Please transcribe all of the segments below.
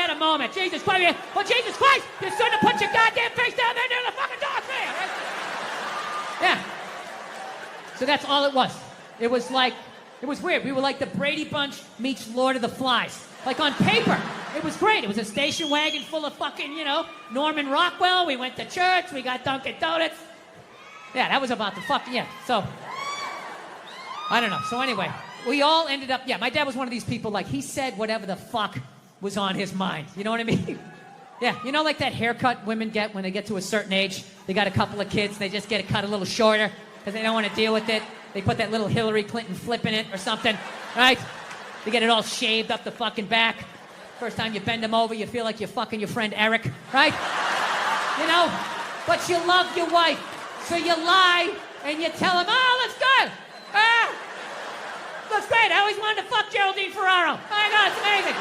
had a moment. Jesus Christ. Well, Jesus Christ, you shouldn't have put your goddamn face down there near the fucking dog man, right? Yeah. So that's all it was. It was weird. We were like the Brady Bunch meets Lord of the Flies. Like on paper, it was great. It was a station wagon full of fucking, Norman Rockwell. We went to church. We got Dunkin' Donuts. Yeah, that was about the fucking, yeah. So, I don't know. So anyway, we all ended up, my dad was one of these people, like, he said whatever the fuck was on his mind. You know what I mean? Yeah, like that haircut women get when they get to a certain age. They got a couple of kids. They just get it cut a little shorter because they don't want to deal with it. They put that little Hillary Clinton flip in it or something, right? They get it all shaved up the fucking back. First time you bend them over, you feel like you're fucking your friend Eric, right? But you love your wife. So you lie and you tell him, oh, looks good. Looks great. I always wanted to fuck Geraldine Ferraro. Oh my God, it's amazing.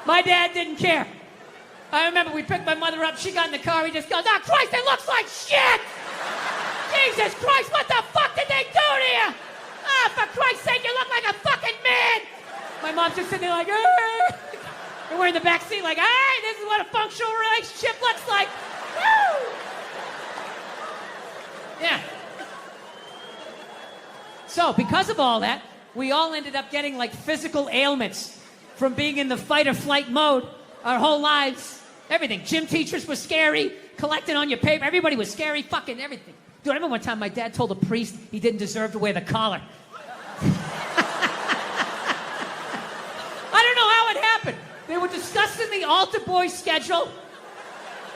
My dad didn't care. I remember we picked my mother up. She got in the car. He just goes, oh, Christ, it looks like shit. Jesus Christ, what the fuck did they do to you? Oh, for Christ's sake, you look like a fucking man. My mom's just sitting there like, and we're in the back seat like, hey, this is what a functional relationship looks like. Woo! Yeah. So, because of all that, we all ended up getting like physical ailments from being in the fight or flight mode our whole lives. Everything. Gym teachers were scary, collecting on your paper. Everybody was scary, fucking everything. Dude, I remember one time my dad told a priest he didn't deserve to wear the collar. I don't know how it happened. They were discussing the altar boy schedule.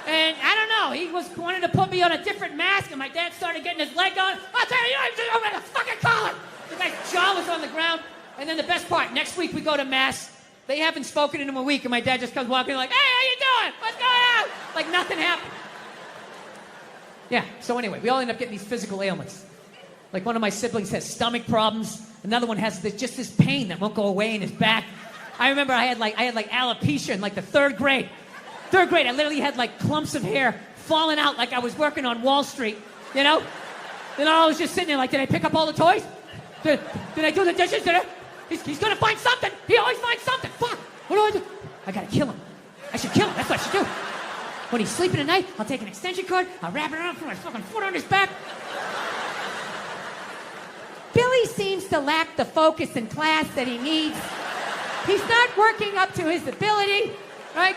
And I don't know, he wanted to put me on a different mask, and my dad started getting his leg on. I'll tell you, you don't wear the fucking collar. The guy's jaw was on the ground. And then the best part, next week we go to mass. They haven't spoken in a week, and my dad just comes walking like, hey, how you doing? What's going on? Like nothing happened. Yeah, so anyway, we all end up getting these physical ailments. Like one of my siblings has stomach problems. Another one has just this pain that won't go away in his back. I remember I had alopecia in like the third grade. Third grade, I literally had like clumps of hair falling out like I was working on Wall Street, Then I was just sitting there like, did I pick up all the toys? Did I do the dishes? He's gonna find something. He always finds something. Fuck, what do I do? I gotta kill him. I should kill him, that's what I should do. When he's sleeping at night, I'll take an extension cord, I'll wrap it around, put my fucking foot on his back. Billy seems to lack the focus in class that he needs. He's not working up to his ability, right?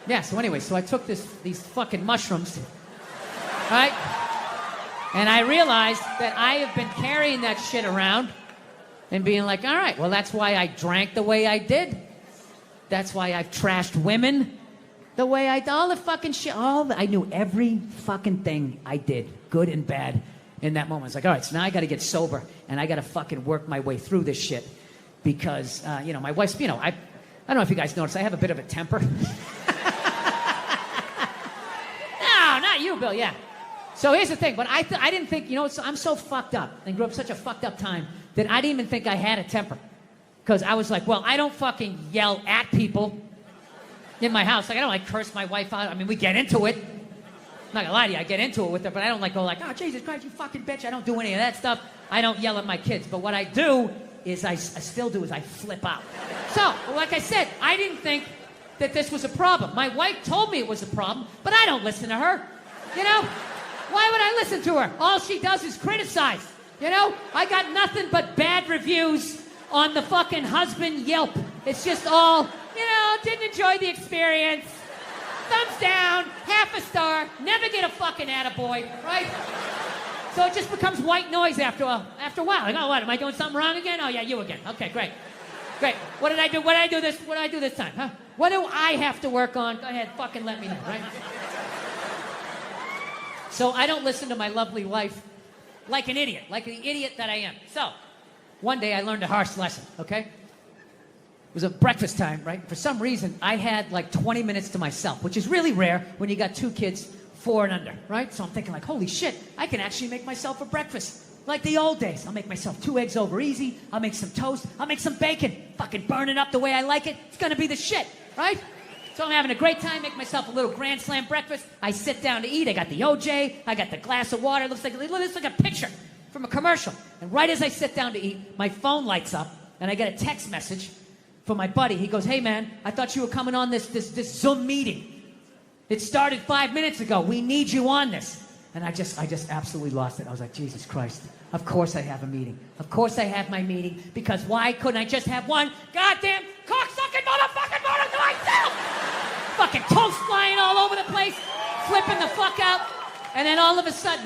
Yeah, so anyway, I took these fucking mushrooms, right? And I realized that I have been carrying that shit around and being like, all right, well, that's why I drank the way I did. That's why I've trashed women the way I did. All the fucking shit, I knew every fucking thing I did, good and bad, in that moment. It's like, all right, so now I got to get sober, and I got to fucking work my way through this shit. Because, my wife's, I don't know if you guys noticed, I have a bit of a temper. No, not you, Bill, yeah. So here's the thing, but I didn't think, I'm so fucked up and grew up such a fucked up time that I didn't even think I had a temper. Because I was like, well, I don't fucking yell at people in my house. Like, I don't curse my wife out. I mean, we get into it. I'm not gonna lie to you, I get into it with her, but I don't go like, oh, Jesus Christ, you fucking bitch. I don't do any of that stuff. I don't yell at my kids. But what I do is I flip out. So, like I said, I didn't think that this was a problem. My wife told me it was a problem, but I don't listen to her. Why would I listen to her? All she does is criticize. I got nothing but bad reviews on the fucking husband Yelp. It's just all, didn't enjoy the experience. Thumbs down, half a star, never get a fucking attaboy, right? So it just becomes white noise after a while. Like, oh, what, am I doing something wrong again? Oh, yeah, you again. Okay, great. Great. What did I do? What did I do this time, huh? What do I have to work on? Go ahead, fucking let me know, right? So I don't listen to my lovely wife like an idiot, like the idiot that I am. So one day I learned a harsh lesson, okay? It was a breakfast time, right? For some reason, I had like 20 minutes to myself, which is really rare when you got 2 kids, 4 and under, right? So I'm thinking like, holy shit, I can actually make myself a breakfast. Like the old days. I'll make myself 2 eggs over easy. I'll make some toast. I'll make some bacon. Fucking burn it up the way I like it. It's gonna be the shit, right? So I'm having a great time, make myself a little grand slam breakfast. I sit down to eat. I got the OJ. I got the glass of water. It looks like a picture. from a commercial. And right as I sit down to eat, my phone lights up, and I get a text message from my buddy. He goes, hey, man, I thought you were coming on this Zoom meeting. It started 5 minutes ago. We need you on this. And I just absolutely lost it. I was like, Jesus Christ. Of course I have a meeting. Of course I have my meeting, because why couldn't I just have one goddamn cocksucking motherfucking motor to myself? Fucking toast flying all over the place, flipping the fuck out. And then all of a sudden,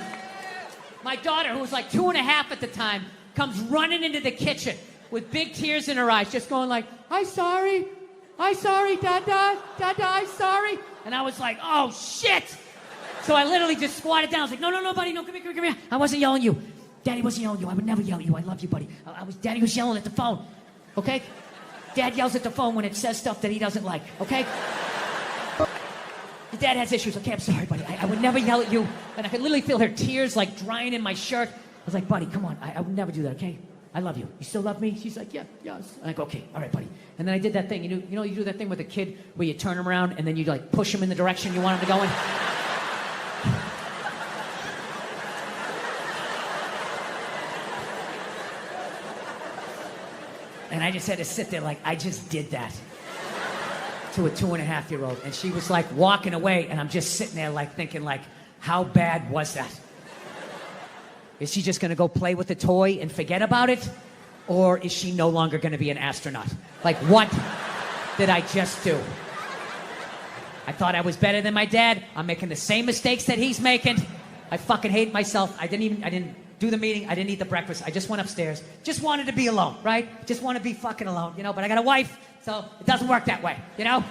my daughter, who was like 2.5 at the time, comes running into the kitchen with big tears in her eyes, just going like, I'm sorry, Dada, I'm sorry. And I was like, oh shit. So I literally just squatted down. I was like, no, buddy, no, come here. I wasn't yelling at you. Daddy wasn't yelling at you. I would never yell at you. I love you, buddy. Daddy was yelling at the phone, okay? Dad yells at the phone when it says stuff that he doesn't like, okay? Your dad has issues. Okay, I'm sorry, buddy. I would never yell at you. And I could literally feel her tears like drying in my shirt. I was like, buddy, come on. I would never do that, okay? I love you. You still love me? She's like, yeah, yes. And I go, okay, all right, buddy. And then I did that thing. You know, you do that thing with a kid where you turn him around and then you like push him in the direction you want him to go in. And I just had to sit there like I just did that to a 2.5-year-old. And she was like walking away, and I'm just sitting there like thinking like, how bad was that? Is she just gonna go play with the toy and forget about it? Or is she no longer gonna be an astronaut? Like, what did I just do? I thought I was better than my dad. I'm making the same mistakes that he's making. I fucking hate myself. I didn't do the meeting. I didn't eat the breakfast. I just went upstairs. Just wanted to be alone, right? Just want to be fucking alone, you know? But I got a wife, so it doesn't work that way, you know?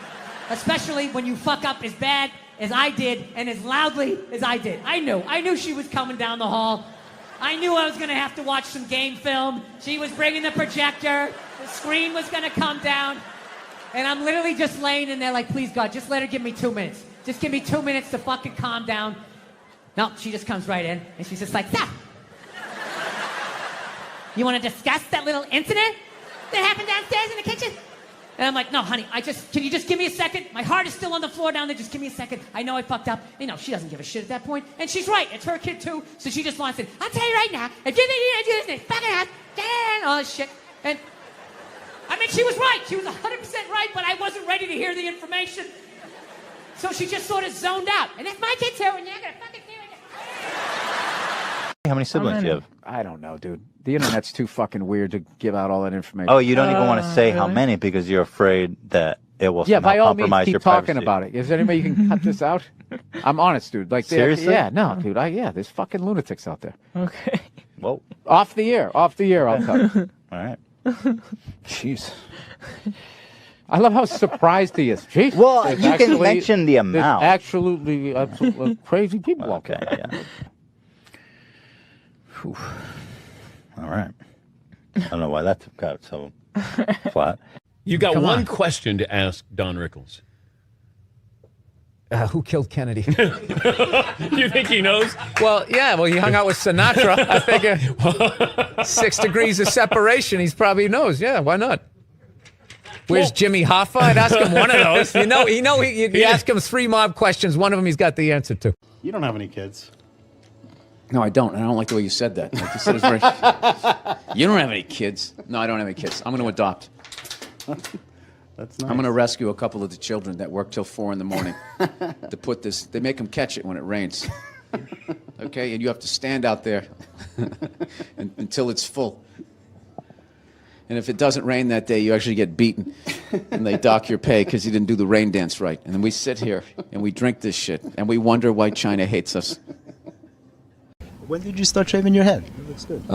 Especially when you fuck up as bad as I did and as loudly as I did. I knew she was coming down the hall. I knew I was going to have to watch some game film. She was bringing the projector. The screen was going to come down. And I'm literally just laying in there like, please, God, just let her give me 2 minutes. Just give me 2 minutes to fucking calm down. No, she just comes right in, and she's just like, Seth, you want to discuss that little incident that happened downstairs in the kitchen? And I'm like, no, honey, can you just give me a second? My heart is still on the floor down there. Just give me a second. I know I fucked up. You know, she doesn't give a shit at that point. And she's right. It's her kid, too. So she just wants it. I'll tell you right now, if you think you're going to do this, fucking ass, all this shit. And, I mean, she was right. She was 100% right, but I wasn't ready to hear the information. So she just sort of zoned out. And if my kid's here, and you're going to fucking hear it. How many siblings do you have? I don't know, dude. The internet's too fucking weird to give out all that information. Oh, you don't even want to say how many because you're afraid that it will yeah, by all compromise means, your keep talking privacy. about it. Is there any way you can cut this out? I'm honest, dude. Like, seriously? Yeah, no, dude. There's fucking lunatics out there. Okay. Whoa. Off the air, I'll cut. All right. Jeez. I love how surprised he is. Jeez. Well, you can mention the amount. There's absolutely crazy people out there. Okay, yeah. Whew. All right. I don't know why that got so flat. You got one question to ask Don Rickles. Who killed Kennedy? You think he knows? Well, yeah. Well, he hung out with Sinatra. I figure 6 degrees of separation. He probably knows. Yeah, why not? Where's Jimmy Hoffa? I'd ask him one of those. You ask him 3 mob questions. One of them he's got the answer to. You don't have any kids. No, I don't. And I don't like the way you said that. Like you said, it's very... You don't have any kids. No, I don't have any kids. I'm going to adopt. That's nice. I'm going to rescue a couple of the children that work till 4 in the morning to put this. They make them catch it when it rains. Okay? And you have to stand out there until it's full. And if it doesn't rain that day, you actually get beaten. And they dock your pay because you didn't do the rain dance right. And then we sit here and we drink this shit. And we wonder why China hates us. When did you start shaving your head? It looks good.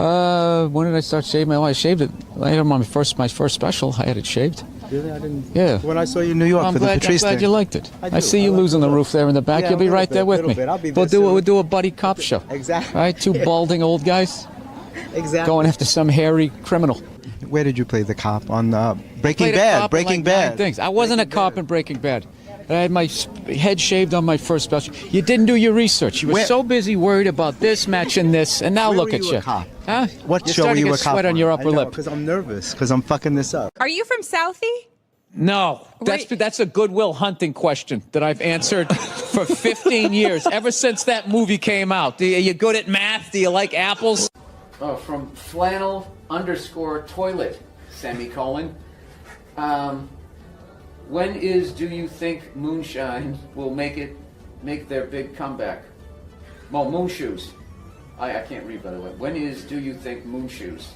When did I start shaving? Well, I shaved it. I had my first special. I had it shaved. Really? I didn't. Yeah. When I saw you in New York for the Patrice I'm glad thing. you liked it. I I see you like losing the roof there in the back. Yeah, You'll be a right little there with bit, me. I'll be there We'll do soon. a buddy cop show. Exactly. Right? 2 balding old guys Exactly. going after some hairy criminal. Where did you play the cop on Breaking Played a Bad? cop in Breaking like 9 Bad. things. I wasn't a cop in Breaking Bad. I had my head shaved on my first special. You didn't do your research. You were so busy worried about this matching this, and now Where look were at you you. a cop? Huh? What You're show were starting you to a get cop sweat on your upper lip. Because I'm nervous, because I'm fucking this up. Are you from Southie? No, that's a Goodwill Hunting question that I've answered for 15 years, ever since that movie came out. Are you good at math? Do you like apples? from flannel_toilet, semicolon. When do you think moonshine will make their big comeback? Well, moon shoes. I can't read, by the way. Do you think moon shoes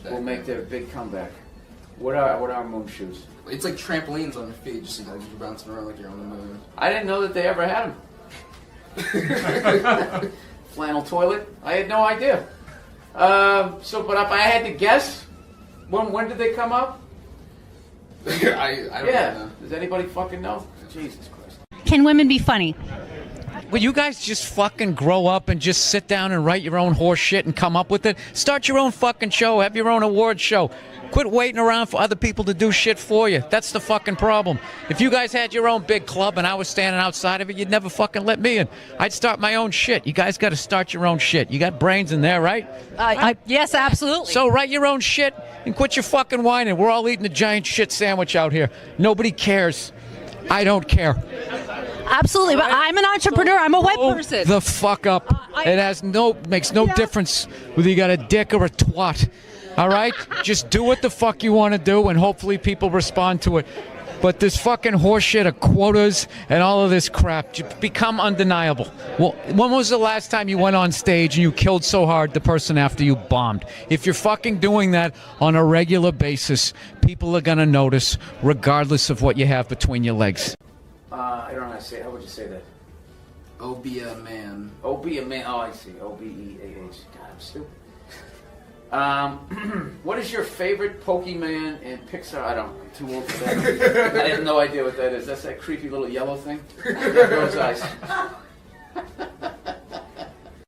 will make their big comeback? What are moon shoes? It's like trampolines on your feet, just like you're bouncing around like you're on the moon. I didn't know that they ever had them. Flannel toilet? I had no idea. But if I had to guess, when did they come up? I don't know. Does anybody fucking know? Jesus Christ. Can women be funny? Will you guys just fucking grow up and just sit down and write your own horse shit and come up with it? Start your own fucking show. Have your own award show. Quit waiting around for other people to do shit for you. That's the fucking problem. If you guys had your own big club and I was standing outside of it, you'd never fucking let me in. I'd start my own shit. You guys got to start your own shit. You got brains in there, right? Yes, absolutely. So write your own shit and quit your fucking whining. We're all eating a giant shit sandwich out here. Nobody cares. I don't care. Absolutely, but I'm an entrepreneur. I'm a web person. The fuck up. It makes no difference whether you got a dick or a twat. All right? Just do what the fuck you want to do, and hopefully people respond to it. But this fucking horseshit of quotas and all of this crap become undeniable. Well, when was the last time you went on stage and you killed so hard the person after you bombed? If you're fucking doing that on a regular basis, people are gonna notice, regardless of what you have between your legs. I don't know how to say it. How would you say that? Oh, be a man. Oh, be a man. Oh, I see. OBEAH. God, I'm stupid. What is your favorite Pokemon and Pixar? I'm too old for that. I have no idea what that is. That's that creepy little yellow thing. Those eyes.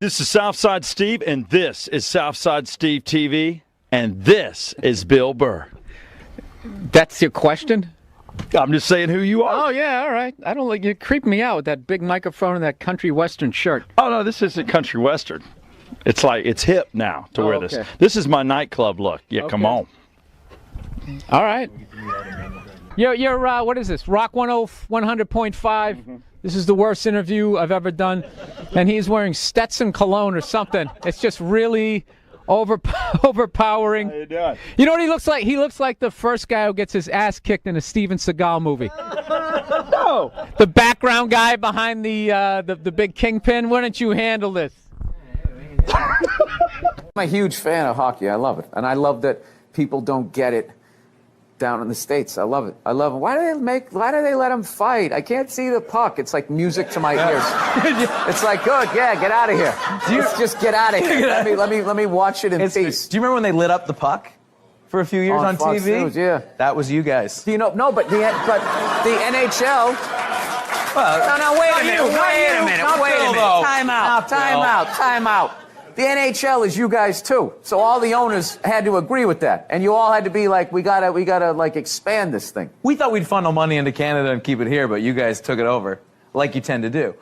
This is Southside Steve, and this is Southside Steve TV, and this is Bill Burr. That's your question? I'm just saying who you are. Oh, yeah, all right. I don't like you creep me out with that big microphone and that country western shirt. Oh, no, this isn't country western. It's like, it's hip now to wear okay. this is my nightclub look. Yeah, come on. All right. You're what is this? Rock 100.5. Mm-hmm. This is the worst interview I've ever done. And he's wearing Stetson cologne or something. It's just really overpowering. How you doing? You know what he looks like? He looks like the first guy who gets his ass kicked in a Steven Seagal movie. No. The background guy behind the big kingpin. Why don't you handle this? I'm a huge fan of hockey. I love it. And I love that people don't get it down in the States. I love it. I love it. Why do they let them fight? I can't see the puck. It's like music to my ears. It's like, good, yeah, get out of here. Just get out of here. Let me watch it in peace. Do you remember when they lit up the puck for a few years on Fox TV? News, yeah. That was you guys. Do you know? No, but the NHL. Well, No, wait a minute. Wait a minute. Time out. The NHL is you guys too. So all the owners had to agree with that. And you all had to be like, we gotta like expand this thing. We thought we'd funnel money into Canada and keep it here, but you guys took it over, like you tend to do.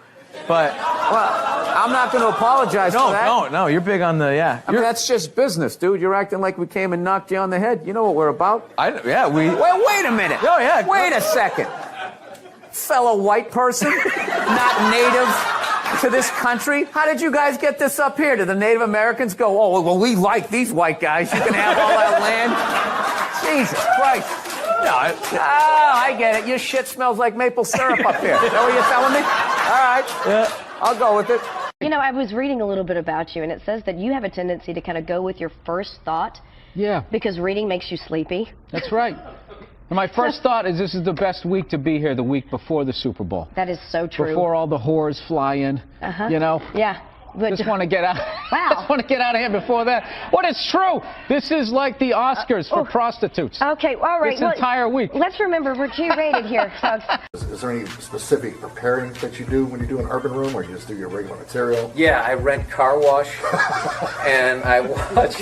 But I'm not going to apologize for that. No, you're big on the, yeah. I mean, that's just business, dude. You're acting like we came and knocked you on the head. You know what we're about? Wait a minute. Oh, yeah. Wait a second. Fellow white person, not native to this country. How did you guys get this up here? Did the Native Americans go, oh, well, we like these white guys. You can have all that land? Jesus Christ. No, I get it. Your shit smells like maple syrup up here. Is that what you're telling me? All right. Yeah, I'll go with it. You know, I was reading a little bit about you, and it says that you have a tendency to kind of go with your first thought. Yeah. Because reading makes you sleepy. That's right. And my first thought is this is the best week to be here, the week before the Super Bowl. That is so true. Before all the whores fly in, you know? Yeah. But Just want to get out. Wow. Just want to get out of here before that. What is true? This is like the Oscars for prostitutes. Okay, all right. This entire week. Let's remember we're G-rated here, folks. Is there any specific preparing that you do when you do an urban room, or you just do your regular material? Yeah, I rent car wash, and I watch.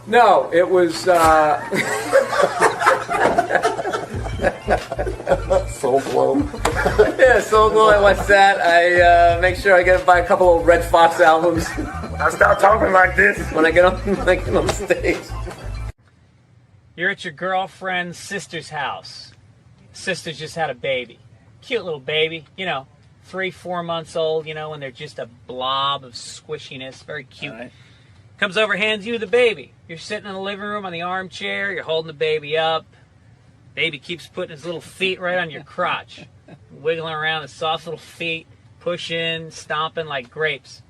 No, it was. Soul Glow. Yeah, Soul Glow. I watch that. I make sure I buy a couple of Red Fox albums. I start talking like this when I get on stage. You're at your girlfriend's sister's house. Sister just had a baby. Cute little baby, you know, 3, 4 months old, you know, and they're just a blob of squishiness, very cute. Right. Comes over, hands you the baby. You're sitting in the living room on the armchair, you're holding the baby up. Baby keeps putting his little feet right on your crotch, wiggling around his soft little feet, pushing, stomping like grapes.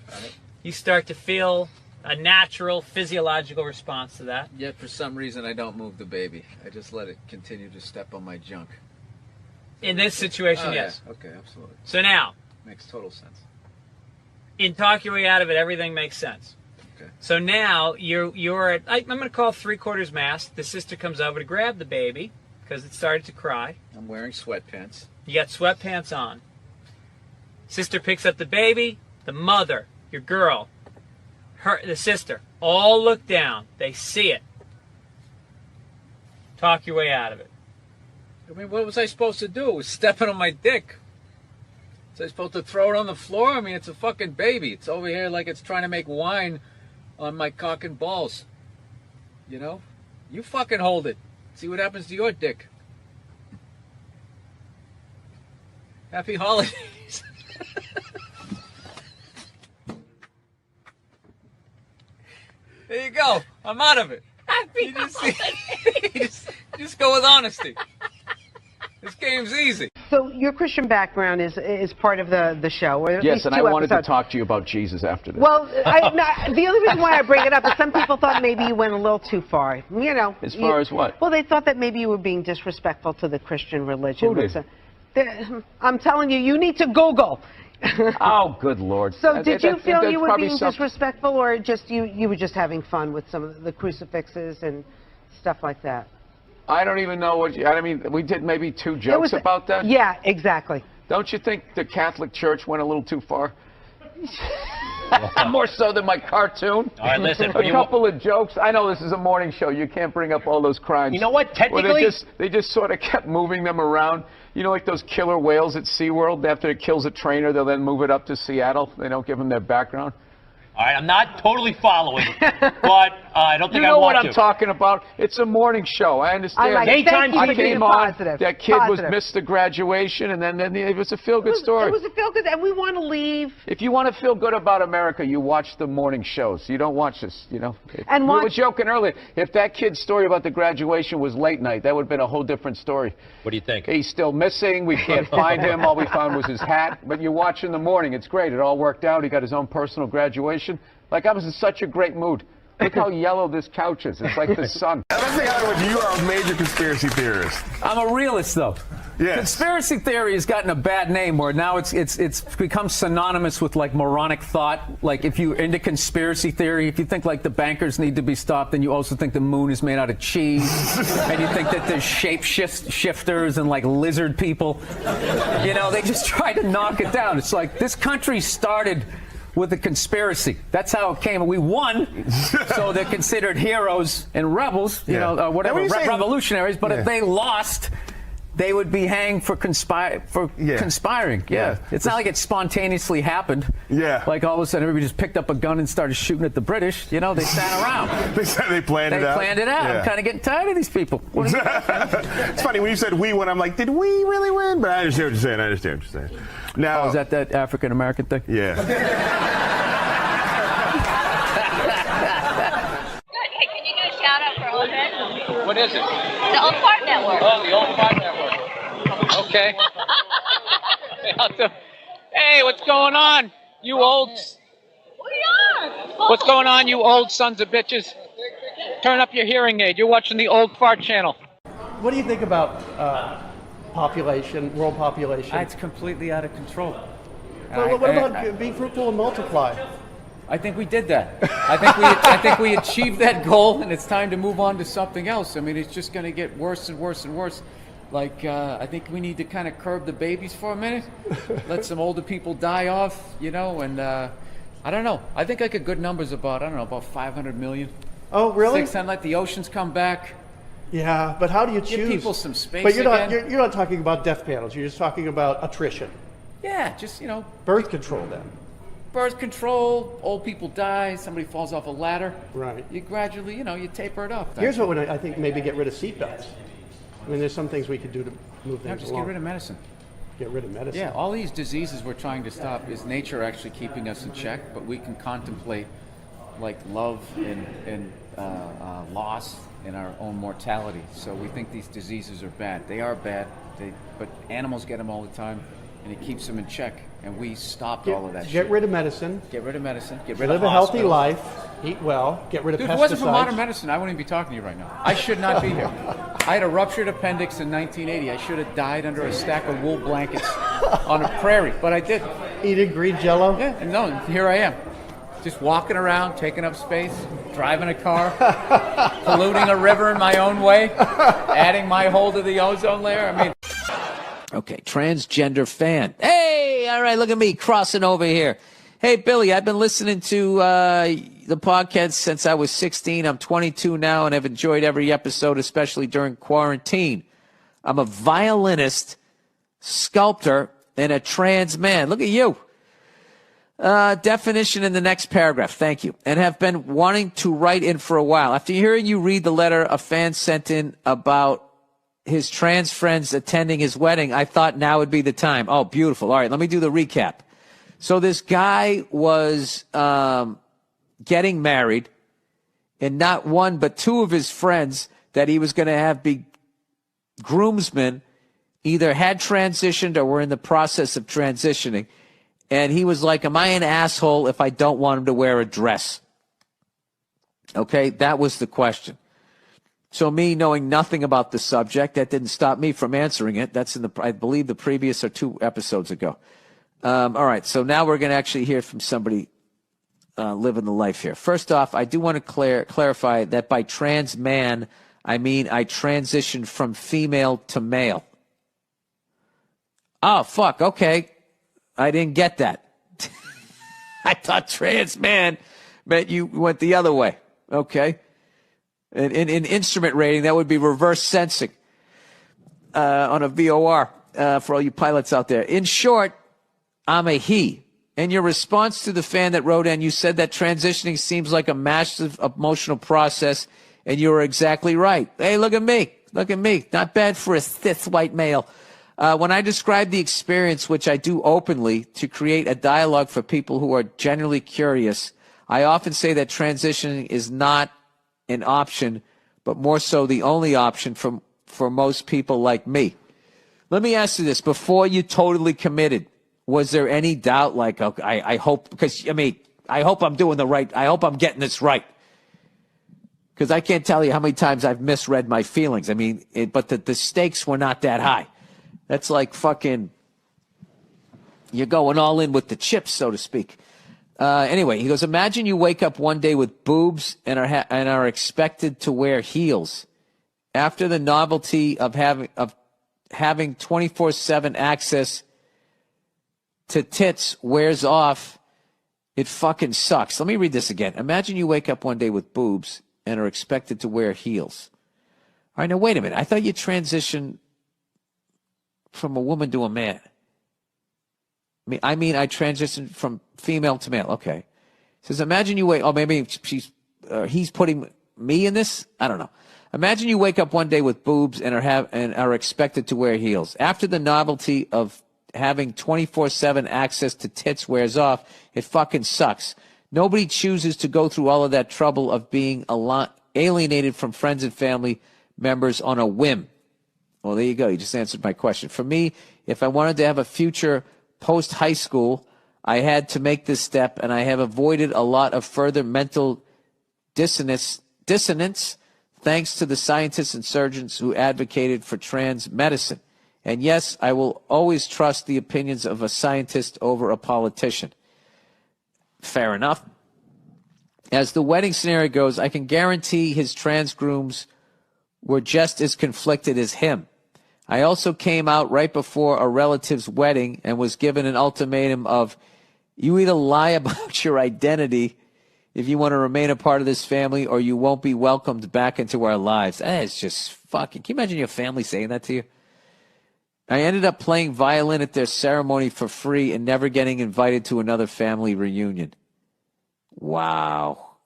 Right. You start to feel a natural physiological response to that. Yet for some reason I don't move the baby. I just let it continue to step on my junk. In this situation, Oh, yes. Yeah. Okay, absolutely. So now, Makes total sense. in talk your way out of it, everything makes sense. Okay. So now you're at, I'm going to call 3/4 mast. The sister comes over to grab the baby because it started to cry. I'm wearing sweatpants. You got sweatpants on. Sister picks up the baby. The mother, your girl, the sister, all look down. They see it. Talk your way out of it. I mean, what was I supposed to do? It was stepping on my dick. Was I supposed to throw it on the floor? I mean, it's a fucking baby. It's over here like it's trying to make wine on my cock and balls. You know? You fucking hold it. See what happens to your dick. Happy holidays. There you go. I'm out of it. Happy Just go with honesty. This game's easy. So your Christian background is part of the show, or at Yes, least and 2 I wanted episodes. to talk to you about Jesus after this. Well, the only reason why I bring it up is some people thought maybe you went a little too far. You know. As far as what? Well, they thought that maybe you were being disrespectful to the Christian religion. Who did? I'm telling you, you need to Google. Oh, good Lord. So did you feel that's you were probably being disrespectful, or just you were just having fun with some of the crucifixes and stuff like that? I don't even know what I mean, we did maybe 2 jokes about that. Yeah, exactly. Don't you think the Catholic Church went a little too far? More so than my cartoon. All right, listen. A couple of jokes. I know this is a morning show. You can't bring up all those crimes. You know what? Well, Technically, they just sort of kept moving them around. You know, like those killer whales at SeaWorld. After it kills a trainer, they'll then move it up to Seattle. They don't give them their background. all right, I'm not totally following, but I don't think You I know want what to. I'm talking about. It's a morning show. I understand. I like it. Thank you for I being came on. positive. That kid Positive. missed the graduation, and then it was a feel-good story. It was a feel-good, and we want to leave. If you want to feel good about America, you watch the morning shows. You don't watch this, you know. And we were watch- joking earlier. If that kid's story about the graduation was late night, that would have been a whole different story. What do you think? He's still missing. We can't find him. All we found was his hat. But you watch in the morning. It's great. It all worked out. He got his own personal graduation. Like, I was in such a great mood. Look how yellow this couch is. It's like the sun. Let's be honest with you. You are a major conspiracy theorist. I'm a realist, though. Yes. Conspiracy theory has gotten a bad name where now it's become synonymous with like moronic thought. Like if you're into conspiracy theory, if you think like the bankers need to be stopped, then you also think the moon is made out of cheese, and you think that there's shifters and like lizard people. You know, they just try to knock it down. It's like this country started with a conspiracy. That's how it came. We won, so they're considered heroes and rebels, you know, whatever, revolutionaries. But if they lost, they would be hanged for conspiring. Yeah. It's not like it spontaneously happened. Yeah. Like all of a sudden everybody just picked up a gun and started shooting at the British. You know, they sat around. They planned it out. They planned it out. Yeah. I'm kind of getting tired of these people. What do you It's funny when you said we won. I'm like, did we really win? But I understand what you're saying. Now, is that African American thing? Yeah. Good. Hey, can you do a shout out for Old Head? What is it? The Old Fart Network. Oh, the Old Fart Network. Okay. Hey, what's going on, you old... What's going on, you old sons of bitches? Turn up your hearing aid. You're watching the Old Fart Channel. What do you think about population, world population? It's completely out of control. Well, what about being fruitful and multiply? I think we did that. I think we achieved that goal, and it's time to move on to something else. I mean, it's just going to get worse and worse and worse. Like, I think we need to kind of curb the babies for a minute, let some older people die off, you know, and I don't know. I think like a good number's about 500 million. Oh, really? 600, let the oceans come back. Yeah, but how do you choose? Give people some space But you're again. not. You're not talking about death panels. You're just talking about attrition. Yeah, just birth control then. Birth control. Old people die. Somebody falls off a ladder. Right. You gradually, you taper it off. Here's what I think: maybe get rid of seatbelts. I mean, there's some things we could do to move things Just along. get rid of medicine. get rid of medicine. Yeah, all these diseases we're trying to stop is nature actually keeping us in check, but we can contemplate like love and loss and our own mortality. So we think these diseases are bad. They are bad, but animals get them all the time, and it keeps them in check. And we stopped all of that shit. Get rid of medicine. Get rid of medicine. Get rid Live of a healthy hospitals. life. Eat well. Get rid of Dude, pesticides. if it wasn't for modern medicine, I wouldn't even be talking to you right now. I should not be here. I had a ruptured appendix in 1980. I should have died under a stack of wool blankets on a prairie, but I didn't. Eating green Jello. Yeah, and no, here I am. Just walking around, taking up space, driving a car, polluting a river in my own way, adding my hole to the ozone layer. I mean, Okay, transgender fan. Hey, all right, look at me crossing over here. Hey, Billy, I've been listening to the podcast since I was 16. I'm 22 now and have enjoyed every episode, especially during quarantine. I'm a violinist, sculptor, and a trans man. Look at you. Definition in the next paragraph. Thank you. And have been wanting to write in for a while. After hearing you read the letter a fan sent in about his trans friends attending his wedding, I thought now would be the time. Oh, beautiful. All right, let me do the recap. So this guy was getting married, and not one but two of his friends that he was going to have be groomsmen either had transitioned or were in the process of transitioning. And he was like, am I an asshole if I don't want him to wear a dress? Okay, that was the question. So me knowing nothing about the subject, that didn't stop me from answering it. That's in the, I believe, the previous or 2 episodes ago. All right, so now we're going to actually hear from somebody living the life here. First off, I do want to clarify that by trans man, I mean I transitioned from female to male. Oh, fuck, okay. I didn't get that. I thought trans man meant you went the other way. Okay. In instrument rating, that would be reverse sensing on a VOR for all you pilots out there. In short, I'm a he. In your response to the fan that wrote in, you said that transitioning seems like a massive emotional process, and you were exactly right. Hey, look at me. Look at me. Not bad for a cis white male. When I describe the experience, which I do openly, to create a dialogue for people who are generally curious, I often say that transitioning is not an option, but more so the only option for most people like me. Let me ask you this. Before you totally committed, was there any doubt like, okay, I hope, because, I mean, I hope I'm doing the right, I hope I'm getting this right. Because I can't tell you how many times I've misread my feelings. I mean, but the stakes were not that high. That's like fucking, you're going all in with the chips, so to speak. Anyway, he goes, imagine you wake up one day with boobs and are expected to wear heels. After the novelty of having 24/7 access to tits wears off, it fucking sucks. Let me read this again. Imagine you wake up one day with boobs and are expected to wear heels. All right, now wait a minute. I thought you transitioned from a woman to a man. I mean, I transitioned from female to male. Okay. He says, imagine you wake. Oh, maybe he's putting me in this. I don't know. Imagine you wake up one day with boobs and are expected to wear heels. After the novelty of having 24/7 access to tits wears off, it fucking sucks. Nobody chooses to go through all of that trouble of being alienated from friends and family members on a whim. Well, there you go. You just answered my question. For me, if I wanted to have a future post-high school, I had to make this step, and I have avoided a lot of further mental dissonance thanks to the scientists and surgeons who advocated for trans medicine. And yes, I will always trust the opinions of a scientist over a politician. Fair enough. As the wedding scenario goes, I can guarantee his trans grooms were just as conflicted as him. I also came out right before a relative's wedding and was given an ultimatum of, you either lie about your identity if you want to remain a part of this family, or you won't be welcomed back into our lives. That is just fucking, can you imagine your family saying that to you? I ended up playing violin at their ceremony for free and never getting invited to another family reunion. Wow.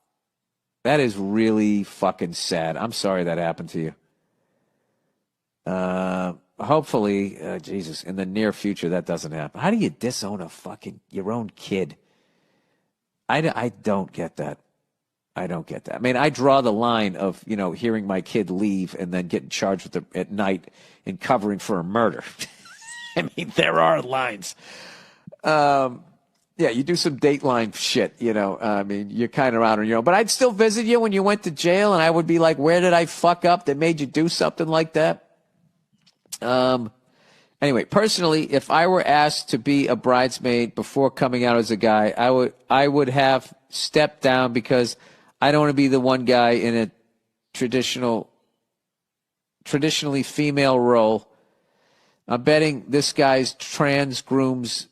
That is really fucking sad. I'm sorry that happened to you. hopefully, Jesus, in the near future, that doesn't happen. How do you disown your own kid? I don't get that. I don't get that. I mean, I draw the line of, hearing my kid leave and then getting charged with at night and covering for a murder. I mean, there are lines. Yeah, you do some Dateline shit, I mean, you're kind of out on your own. But I'd still visit you when you went to jail, and I would be like, where did I fuck up that made you do something like that? Anyway, personally, if I were asked to be a bridesmaid before coming out as a guy, I would have stepped down because I don't want to be the one guy in a traditionally female role. I'm betting this guy's trans grooms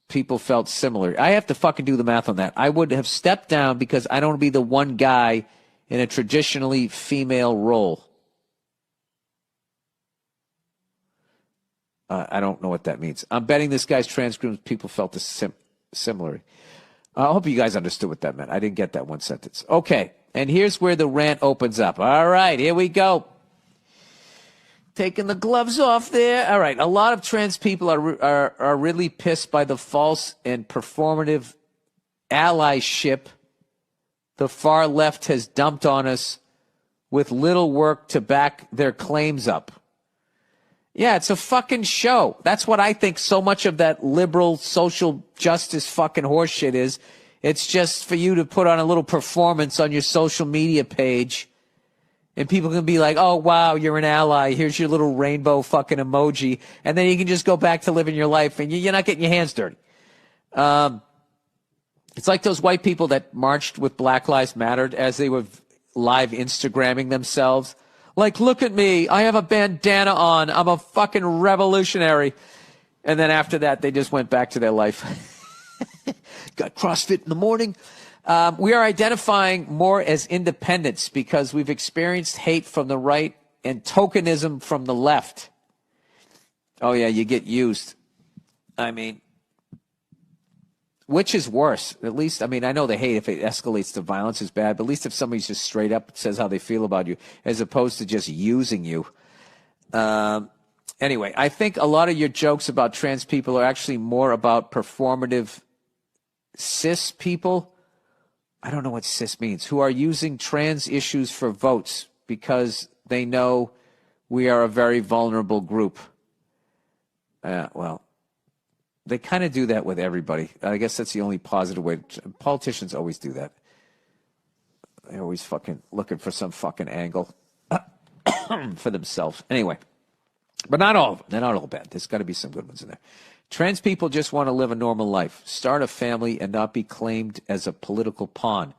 people felt similar. I have to fucking do the math on that. I would have stepped down because I don't want to be the one guy in a traditionally female role. I don't know what that means. I'm betting this guy's trans grooms people felt similar. I hope you guys understood what that meant. I didn't get that one sentence. Okay, and here's where the rant opens up. All right, here we go. Taking the gloves off there. All right, a lot of trans people are really pissed by the false and performative allyship the far left has dumped on us with little work to back their claims up. Yeah, it's a fucking show. That's what I think so much of that liberal social justice fucking horseshit is. It's just for you to put on a little performance on your social media page. And people can be like, oh, wow, you're an ally. Here's your little rainbow fucking emoji. And then you can just go back to living your life and you're not getting your hands dirty. It's like those white people that marched with Black Lives Matter as they were live Instagramming themselves. Like, look at me. I have a bandana on. I'm a fucking revolutionary. And then after that, they just went back to their life. Got CrossFit in the morning. We are identifying more as independents because we've experienced hate from the right and tokenism from the left. Oh, yeah, you get used. I mean, which is worse? At least, I mean, I know the hate, if it escalates to violence, is bad, but at least if somebody's just straight up says how they feel about you, as opposed to just using you. Anyway, I think a lot of your jokes about trans people are actually more about performative cis people. I don't know what cis means, who are using trans issues for votes because they know we are a very vulnerable group. Well, they kind of do that with everybody. I guess that's the only positive way. Politicians always do that. They're always fucking looking for some fucking angle for themselves. Anyway, but not all of them. They're not all bad. There's got to be some good ones in there. Trans people just want to live a normal life, start a family, and not be claimed as a political pawn.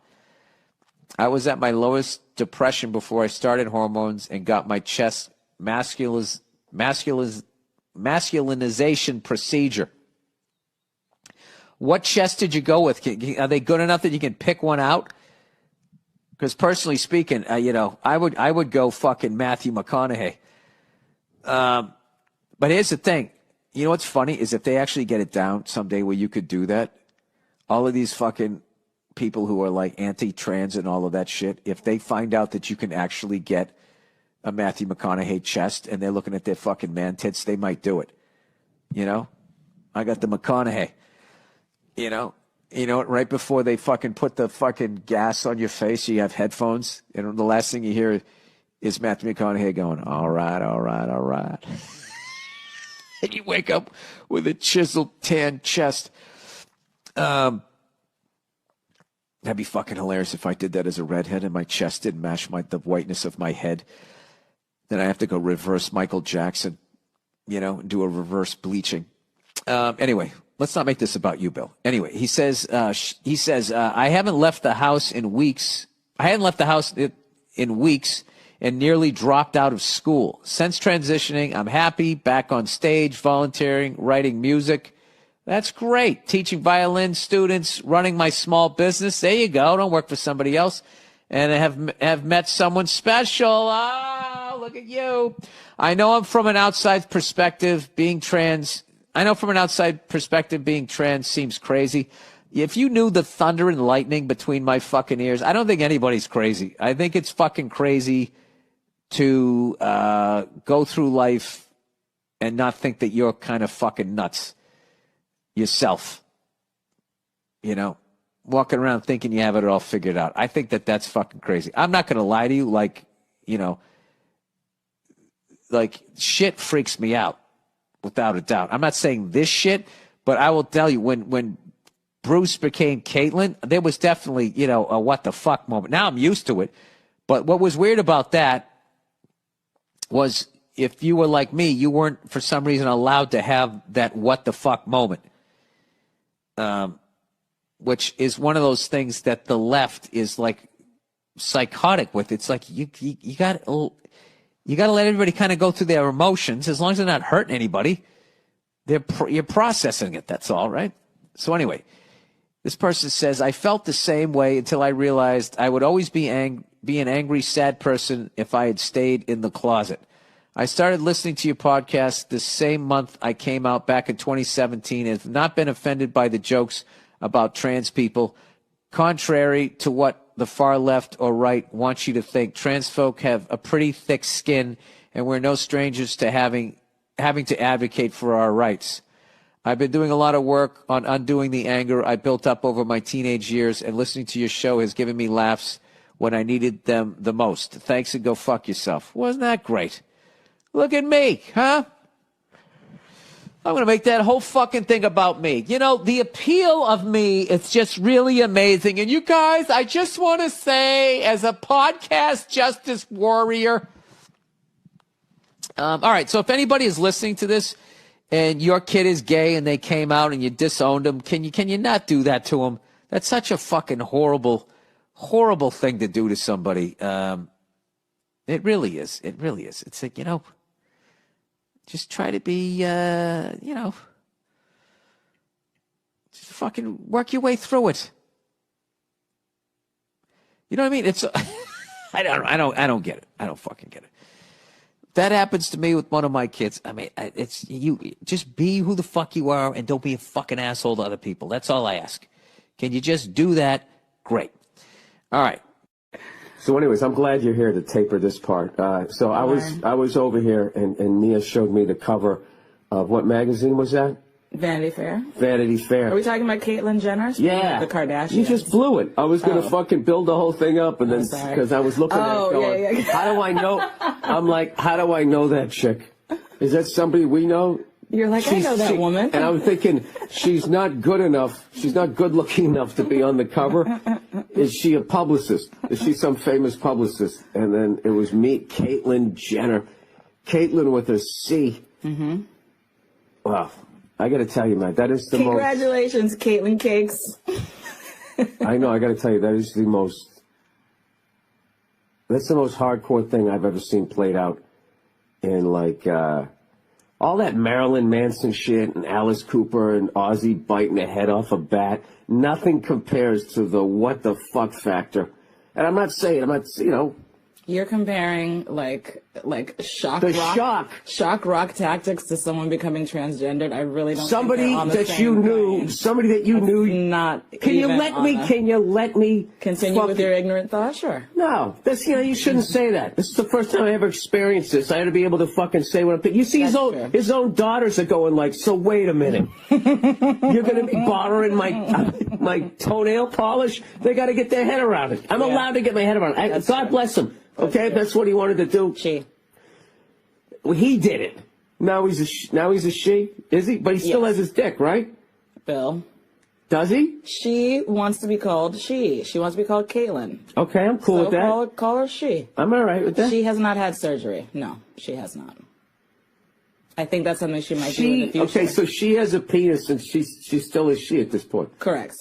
I was at my lowest depression before I started hormones and got my chest masculinization procedure. What chest did you go with? Are they good enough that you can pick one out? Because personally speaking, I would go fucking Matthew McConaughey. But here's the thing. You know what's funny is if they actually get it down someday where you could do that, all of these fucking people who are like anti-trans and all of that shit, if they find out that you can actually get a Matthew McConaughey chest and they're looking at their fucking man tits, they might do it. I got the McConaughey. Right before they fucking put the fucking gas on your face, you have headphones, and the last thing you hear is Matthew McConaughey going, all right, all right, all right. And you wake up with a chiseled tan chest. That'd be fucking hilarious if I did that as a redhead and my chest didn't match the whiteness of my head. Then I have to go reverse Michael Jackson, and do a reverse bleaching. Anyway, let's not make this about you, Bill. Anyway, he says, I haven't left the house in weeks. I hadn't left the house in weeks and nearly dropped out of school. Since transitioning, I'm happy, back on stage, volunteering, writing music. That's great. Teaching violin students, running my small business. There you go. Don't work for somebody else. And I have met someone special. Oh, look at you. I know from an outside perspective, being trans seems crazy. If you knew the thunder and lightning between my fucking ears, I don't think anybody's crazy. I think it's fucking crazy to go through life and not think that you're kind of fucking nuts yourself. You know, walking around thinking you have it all figured out. I think that that's fucking crazy. I'm not going to lie to you. Like, you know, like shit freaks me out without a doubt. I'm not saying this shit, but I will tell you when Bruce became Caitlyn, there was definitely, you know, a what the fuck moment. Now I'm used to it. But what was weird about that was if you were like me, you weren't for some reason allowed to have that what the fuck moment. Which is one of those things that the left is like psychotic with. It's like you got to let everybody kind of go through their emotions as long as they're not hurting anybody. You're processing it. That's all, right? So anyway, this person says, I felt the same way until I realized I would always be an angry, sad person if I had stayed in the closet. I started listening to your podcast the same month I came out back in 2017 and have not been offended by the jokes about trans people. Contrary to what the far left or right wants you to think, trans folk have a pretty thick skin and we're no strangers to having to advocate for our rights. I've been doing a lot of work on undoing the anger I built up over my teenage years, and listening to your show has given me laughs when I needed them the most. Thanks and go fuck yourself. Wasn't that great? Look at me, huh? I'm going to make that whole fucking thing about me. You know, the appeal of me is just really amazing. And you guys, I just want to say, as a podcast justice warrior, all right, so if anybody is listening to this and your kid is gay and they came out and you disowned them, can you not do that to them? That's such a fucking horrible, horrible thing to do to somebody. It really is. It really is. It's like, you know, just try to be, you know, just fucking work your way through it. You know what I mean? It's, I don't get it. I don't fucking get it. That happens to me with one of my kids. I mean, it's you. Just be who the fuck you are, and don't be a fucking asshole to other people. That's all I ask. Can you just do that? Great. All right. So, anyways, I'm glad you're here to taper this part. So I was over here, and Nia showed me the cover of what magazine was that? Vanity Fair. Vanity Fair. Are we talking about Caitlyn Jenner? Yeah. The Kardashians. You just blew it. I was going to fucking build the whole thing up, and then, because I was looking at it going, how do I know? I'm like, how do I know that chick? Is that somebody we know? You're like, I know that woman. And I'm thinking, she's not good enough. She's not good looking enough to be on the cover. Is she a publicist? Is she some famous publicist? And then it was me, Caitlyn Jenner. Caitlyn with a C. Mm-hmm. Wow. I got to tell you, man, that is the Congratulations, Caitlyn Cakes. I know, I got to tell you, that's the most hardcore thing I've ever seen played out in, like, all that Marilyn Manson shit and Alice Cooper and Ozzy biting the head off a bat. Nothing compares to the what the fuck factor. And I'm not, you know. You're comparing like shock rock tactics to someone becoming transgendered. I really don't. Somebody that you knew. Not. Can you let me continue with your ignorant thought? Sure. No, that's, you know, you shouldn't say that. This is the first time I ever experienced this. I had to be able to fucking say what I'm thinking. You see, his own daughters are going like, so wait a minute, you're going to be borrowing my toenail polish? They got to get their head around it. I'm allowed to get my head around it. God bless him. Okay, that's what he wanted to do. Well, he did it. Now he's a she. Is he? But he still has his dick, right? Bill. Does he? She wants to be called she. She wants to be called Caitlyn. Okay, I'm cool with that. Call her she. I'm all right with that. She has not had surgery. No, she has not. I think that's something she might do in the future. Okay, so she has a penis and she still is she at this point. Correct.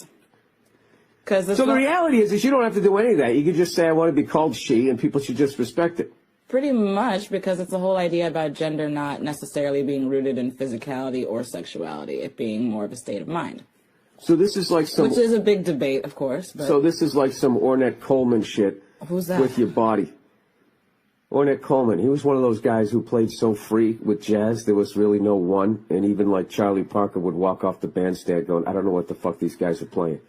So the reality is you don't have to do any of that. You could just say, I want to be called she, and people should just respect it. Pretty much, because it's the whole idea about gender not necessarily being rooted in physicality or sexuality, it being more of a state of mind. So this is like some... Which is a big debate, of course. But so this is like some Ornette Coleman shit. Who's that? With your body. Ornette Coleman, he was one of those guys who played so free with jazz, there was really no one, and even like Charlie Parker would walk off the bandstand going, I don't know what the fuck these guys are playing.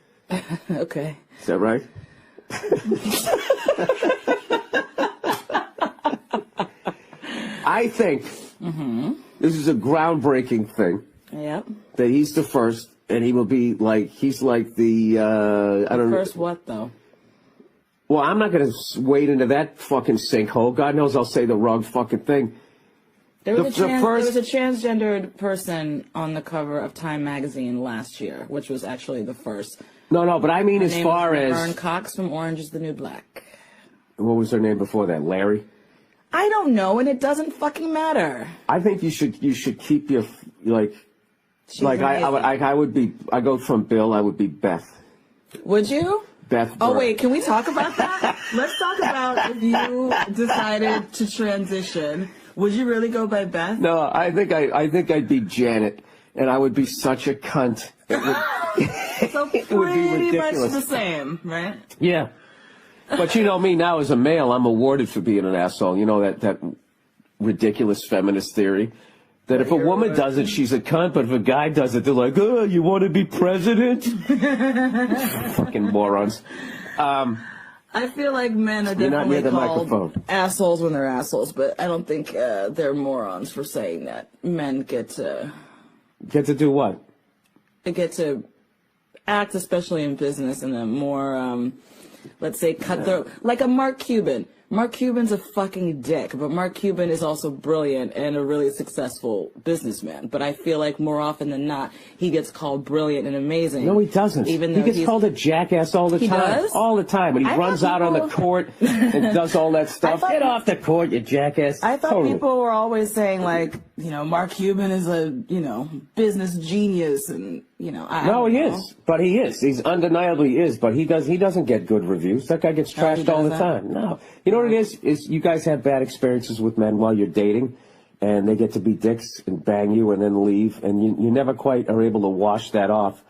Okay. Is that right? I think This is a groundbreaking thing. Yep. That he's the first, and he will be like, he's like the, I don't know. First what, though? Well, I'm not going to wade into that fucking sinkhole. God knows I'll say the wrong fucking thing. There was a transgendered person on the cover of Time magazine last year, which was actually the first. No, but I mean Her as name far was as... Laverne Cox from Orange is the New Black. What was her name before that? Larry? I don't know, and it doesn't fucking matter. I think you should keep your, like... She's I would be... I go from Bill, I would be Beth. Would you? Beth Oh, Burr. wait, can we talk about that? Let's talk about if you decided to transition. Would you really go by Beth? No, I think I'd be Janet, and I would be such a cunt. It would, So it would be pretty much ridiculous. the same, right? Yeah. But you know me now as a male, I'm awarded for being an asshole. You know that ridiculous feminist theory? That if a woman does it, she's a cunt, but if a guy does it, they're like, oh, you want to be president? Fucking morons. I feel like men are You're not near definitely the called microphone. assholes when they're assholes, but I don't think they're morons for saying that. Men get to do what? They get to act, especially in business, in a more, let's say, cutthroat, like a Mark Cuban. Mark Cuban's a fucking dick, but Mark Cuban is also brilliant and a really successful businessman. But I feel like more often than not, he gets called brilliant and amazing. No, he doesn't. Even He though gets he's called a jackass all the He time. does? All the time. When he I runs thought out on the people- court and does all that stuff. thought Get he- off the court, you jackass. I thought Totally. people were always saying, like, you know, Mark Cuban is a, you know, business genius and, you know, I No, don't he know. is. But he is. He's undeniably is. But he doesn't get good reviews. That guy gets No, he trashed all the doesn't? time. No. You know what it is you guys have bad experiences with men while you're dating, and they get to be dicks and bang you and then leave, and you never quite are able to wash that off.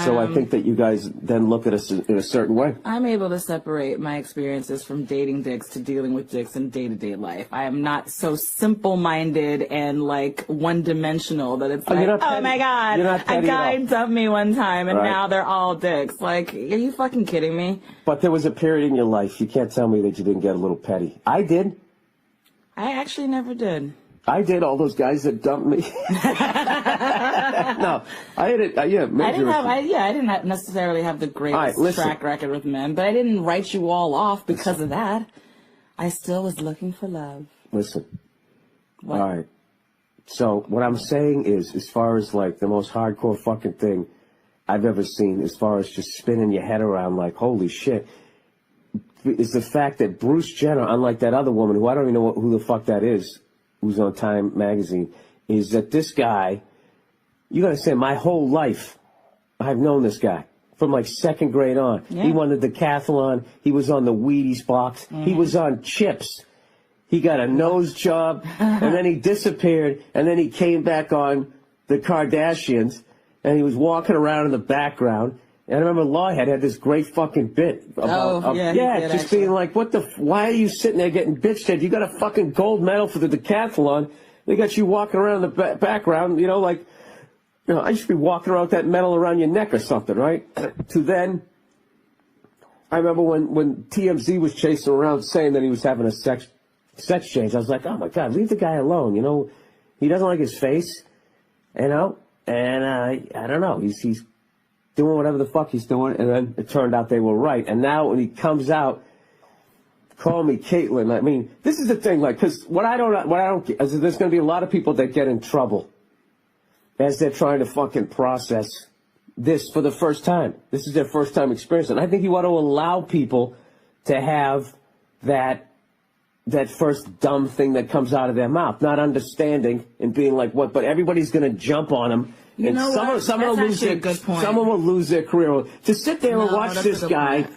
So I think that you guys then look at us in a certain way. I'm able to separate my experiences from dating dicks to dealing with dicks in day-to-day life. I am not so simple-minded and, like, one-dimensional that it's Oh, you're like, not oh petty. my God, You're not a petty at guy all. dumped me one time and Right. now they're all dicks. Like, are you fucking kidding me? But there was a period in your life, you can't tell me that you didn't get a little petty. I did. I actually never did. I did. All those guys that dumped me. No, I had it. Yeah, I didn't necessarily have the greatest All right, listen. track record with men, but I didn't write you all off because of that. I still was looking for love. Listen. What? All right. So what I'm saying is, as far as like the most hardcore fucking thing I've ever seen, as far as just spinning your head around like, holy shit, is the fact that Bruce Jenner, unlike that other woman who I don't even know who the fuck that is, who's on Time magazine, is that this guy, you gotta say, my whole life, I've known this guy from like second grade on. Yeah. He won the decathlon. He was on the Wheaties box. He was on Chips. He got a nose job, and then he disappeared, and then he came back on the Kardashians, and he was walking around in the background. And I remember Lawhead had this great fucking bit about, he did, just actually. being like, why are you sitting there getting bitched at? You got a fucking gold medal for the decathlon. They got you walking around in the background, you know, like, you know, I should be walking around with that medal around your neck or something, right? To then, I remember when TMZ was chasing around saying that he was having a sex change. I was like, oh my God, leave the guy alone. You know, he doesn't like his face, you know, and I don't know. He's doing whatever the fuck he's doing, and then it turned out they were right. And now when he comes out, call me Caitlyn. I mean, this is the thing, like, because what I don't get is there's going to be a lot of people that get in trouble as they're trying to fucking process this for the first time. This is their first time experience, and I think you ought to allow people to have that first dumb thing that comes out of their mouth, not understanding and being like, what? But everybody's going to jump on them. You And know what? someone will That's lose actually their, a good point. someone will lose their career. To sit there and No, watch that's a this good guy, point.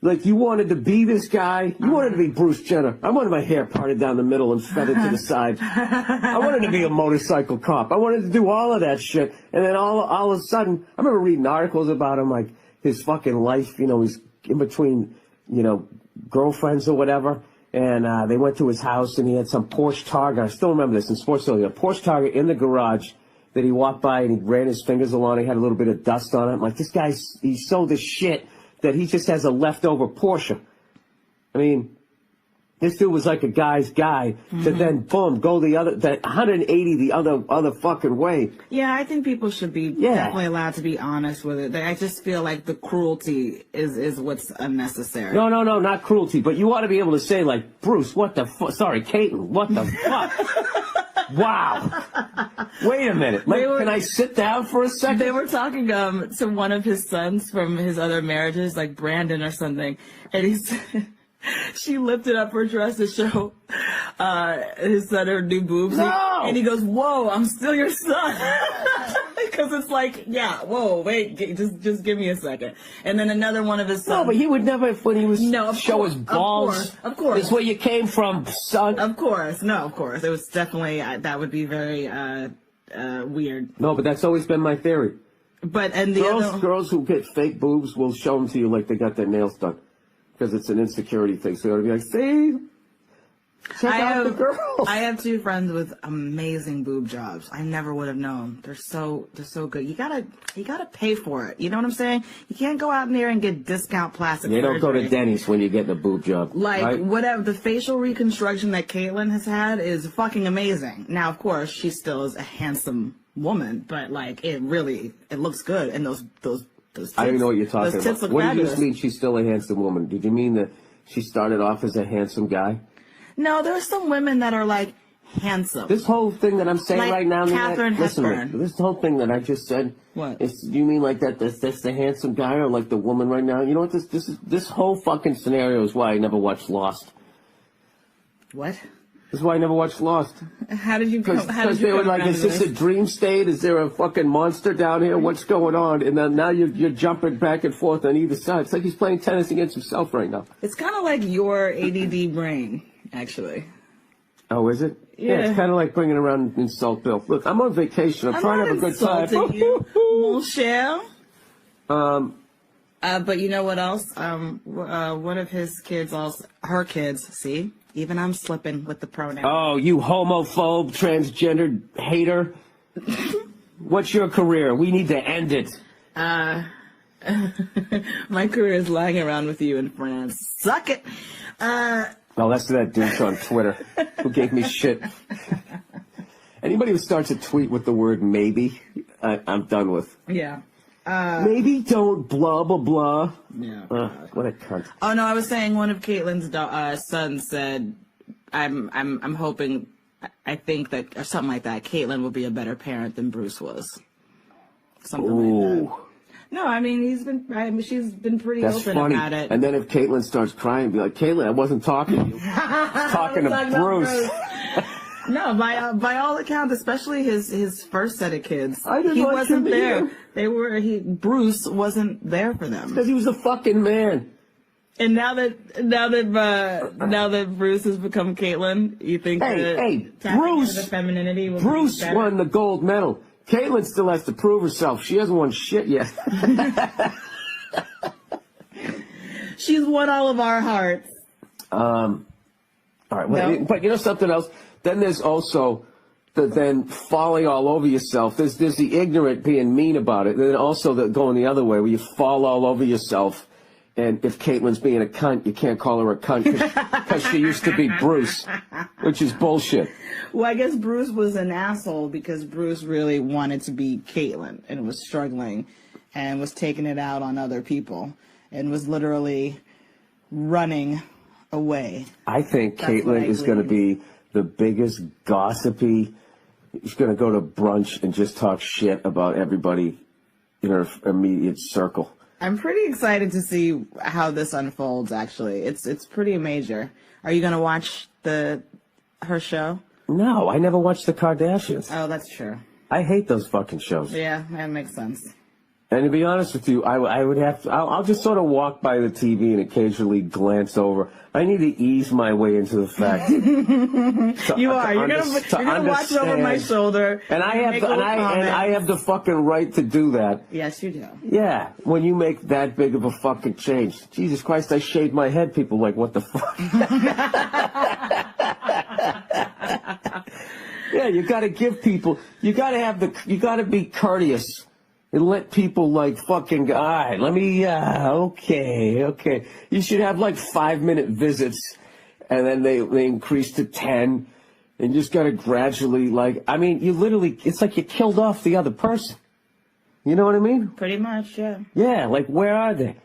like you wanted to be this guy. You wanted to be Bruce Jenner. I wanted my hair parted down the middle and feathered to the side. I wanted to be a motorcycle cop. I wanted to do all of that shit. And then all of a sudden, I remember reading articles about him, like his fucking life. You know, he's in between, you know, girlfriends or whatever. And they went to his house, and he had some Porsche Target. I still remember this in Sports Illustrated. A Porsche Target in the garage that he walked by, and he ran his fingers along. He had a little bit of dust on it. I'm like, this guy's, he's so the shit that he just has a leftover Porsche. I mean, This dude was like a guy's guy to then, boom, go the 180 the other fucking way. Yeah, I think people should be definitely allowed to be honest with it. I just feel like the cruelty is what's unnecessary. No, not cruelty, but you ought to be able to say, like, Bruce, what the fuck? Sorry, Caitlin, what the fuck? Wow. Wait a minute. Can I sit down for a second? They were talking to one of his sons from his other marriages, like Brandon or something, and he said... She lifted up her dress to show his son her new boobs. No! And he goes, "Whoa, I'm still your son." Because it's like, yeah, whoa, wait, just give me a second. And then another one of his sons. No, but he would never, when he was show his balls. Of course. This is where you came from, son. Of course. No, of course. It was definitely, that would be very weird. No, but that's always been my theory. But, and the girls who get fake boobs will show them to you like they got their nails done. Because it's an insecurity thing. So they'll be like, see? Check out the girls. I have two friends with amazing boob jobs. I never would have known. They're so good. You gotta pay for it. You know what I'm saying? You can't go out in there and get discount plastic surgery. They don't go to Denny's when you get a boob job. Like, right? whatever, the facial reconstruction that Caitlyn has had is fucking amazing. Now, of course, she still is a handsome woman, but like, it looks good. And those tits, I don't even know what you're talking those tits about. look What fabulous. do you just mean she's still a handsome woman? Did you mean that she started off as a handsome guy? No, there are some women that are like handsome. This whole thing that I'm saying Like right now, Katharine listen, Hepburn. this whole thing that I just said. What? Do you mean like that? That's the handsome guy, or like the woman right now? You know what? This whole fucking scenario is why I never watched Lost. What? This is why I never watched Lost. How did you? Because they were like, "Is this a dream state? Is there a fucking monster down here? What's going on?" And then now you're jumping back and forth on either side. It's like he's playing tennis against himself right now. It's kind of like your ADD brain, actually. Oh, is it? Yeah. It's kind of like bringing around insult Bill. Look, I'm on vacation. I'm trying to have a good time. insulting you, mon cher. Um, But you know what else? One of his kids, her kids. See, even I'm slipping with the pronoun. Oh, you homophobe, transgendered hater. What's your career? We need to end it. My career is lying around with you in France. Suck it. Oh, that's that douche on Twitter who gave me shit. Anybody who starts a tweet with the word maybe, I'm done with. Yeah. Maybe don't blah, blah, blah. Yeah. What a cunt. Oh no, I was saying one of Caitlyn's sons said, "I'm hoping, I think that, or something like that. Caitlyn will be a better parent than Bruce was." Something like that. No, I mean she's been pretty That's open funny. about it. And then if Caitlyn starts crying, be like, "Caitlyn, I wasn't talking to you. talking to Bruce." No, by all accounts, especially his first set of kids, he wasn't there. Bruce wasn't there for them because he was a fucking man. And now that Bruce has become Caitlyn, you think that Bruce, the femininity will Bruce be better? won the gold medal. Caitlyn still has to prove herself. She hasn't won shit yet. She's won all of our hearts. All right, No. but you know something else? Then there's also the falling all over yourself. There's the ignorant being mean about it. And then also going the other way where you fall all over yourself. And if Caitlyn's being a cunt, you can't call her a cunt because she used to be Bruce, which is bullshit. Well, I guess Bruce was an asshole because Bruce really wanted to be Caitlyn and was struggling and was taking it out on other people and was literally running away. I think That's what Caitlyn I is going to gleaned. be the biggest gossipy. She's going to go to brunch and just talk shit about everybody in her immediate circle. I'm pretty excited to see how this unfolds, actually. It's pretty major. Are you going to watch her show? No, I never watched the Kardashians. Oh, that's true. I hate those fucking shows. Yeah, that makes sense. And to be honest with you, I would have to, I'll just sort of walk by the TV and occasionally glance over. I need to ease my way into the fact. You're gonna watch over my shoulder. And I have the fucking right to do that. Yes, you do. Yeah, when you make that big of a fucking change. Jesus Christ, I shaved my head. People like, what the fuck? Yeah, you gotta give people, you gotta be courteous. And let people like fucking, all right, let me, okay. You should have like 5-minute visits and then they increase to 10, and you just got to gradually, like, I mean, you literally, it's like you killed off the other person. You know what I mean? Pretty much, yeah. Yeah, like, where are they?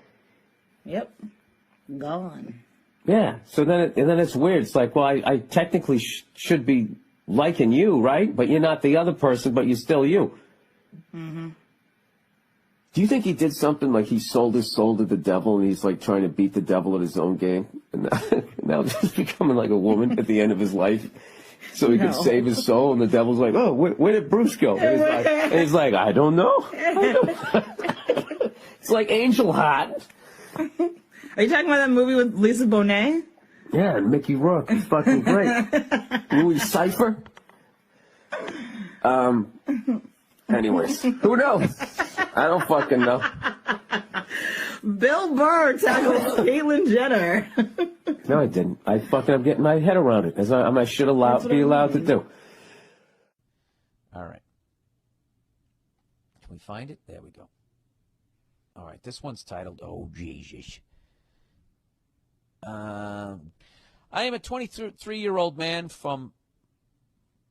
Yep. Gone. Yeah, so then it's weird. It's like, well, I technically should be liking you, right? But you're not the other person, but you're still you. Mm-hmm. Do you think he did something like he sold his soul to the devil and he's like trying to beat the devil at his own game? And now he's becoming like a woman at the end of his life so he could save his soul, and the devil's like, oh, where did Bruce go? And he's like, I don't know. It's like Angel Heart. Are you talking about that movie with Lisa Bonet? Yeah, and Mickey Rourke is fucking great. Louis Cypher. Anyways, who knows? I don't fucking know. Bill Burr tackled Caitlyn Jenner. No, I didn't. I'm getting my head around it, as I should be allowed to do. All right. Can we find it? There we go. All right, this one's titled, Oh, Jesus. I am a 23-year-old man from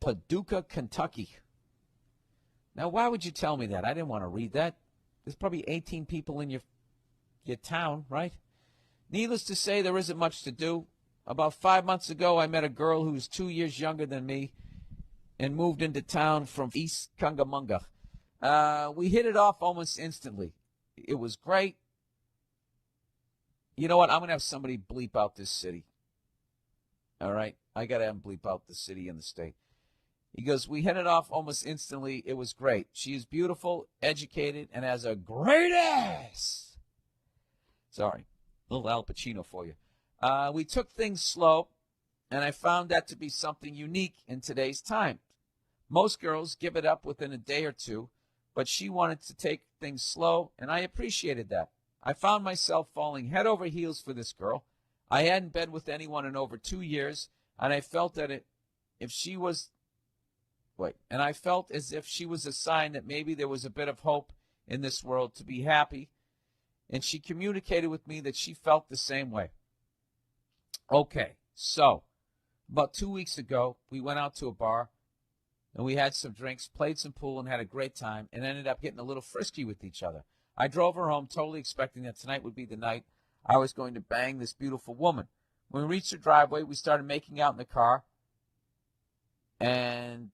Paducah, Kentucky. Now, why would you tell me that? I didn't want to read that. There's probably 18 people in your town, right? Needless to say, there isn't much to do. About 5 months ago, I met a girl who's 2 years younger than me and moved into town from East Cungamunga. We hit it off almost instantly. It was great. You know what? I'm going to have somebody bleep out this city. All right? I got to have him bleep out the city and the state. He goes, we hit it off almost instantly. It was great. She is beautiful, educated, and has a great ass. Sorry. A little Al Pacino for you. We took things slow, and I found that to be something unique in today's time. Most girls give it up within a day or two, but she wanted to take things slow, and I appreciated that. I found myself falling head over heels for this girl. I hadn't been with anyone in over 2 years, and I felt as if she was a sign that maybe there was a bit of hope in this world to be happy, and she communicated with me that she felt the same way. Okay, so about 2 weeks ago, we went out to a bar, and we had some drinks, played some pool, and had a great time, and ended up getting a little frisky with each other. I drove her home totally expecting that tonight would be the night I was going to bang this beautiful woman. When we reached her driveway, we started making out in the car and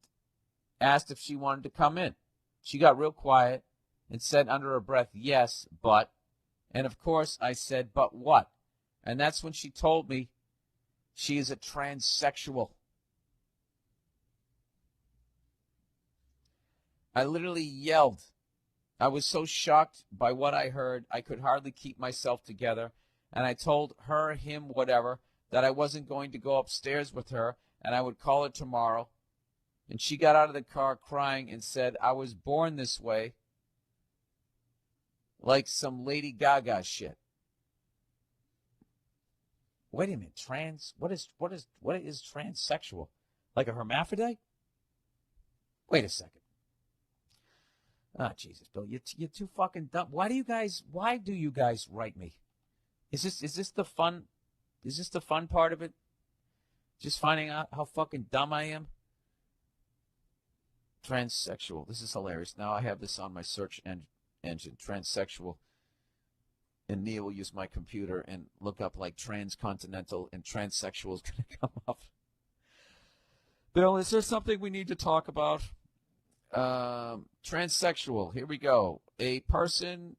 asked if she wanted to come in. She got real quiet and said under her breath, yes, but. And of course, I said, but what? And that's when she told me she is a transsexual. I literally yelled. I was so shocked by what I heard, I could hardly keep myself together. And I told her, him, whatever, that I wasn't going to go upstairs with her and I would call her tomorrow. And she got out of the car crying and said, I was born this way, like some Lady Gaga shit. Wait a minute, what is transsexual? Like a hermaphrodite? Wait a second. Ah, Jesus, Bill, you're too fucking dumb. Why do you guys write me? Is this the fun part of it? Just finding out how fucking dumb I am? Transsexual. This is hilarious. Now I have this on my search engine. Transsexual. And Neil will use my computer and look up like transcontinental, and transsexual is going to come up. Bill, is there something we need to talk about? Transsexual. Here we go. A person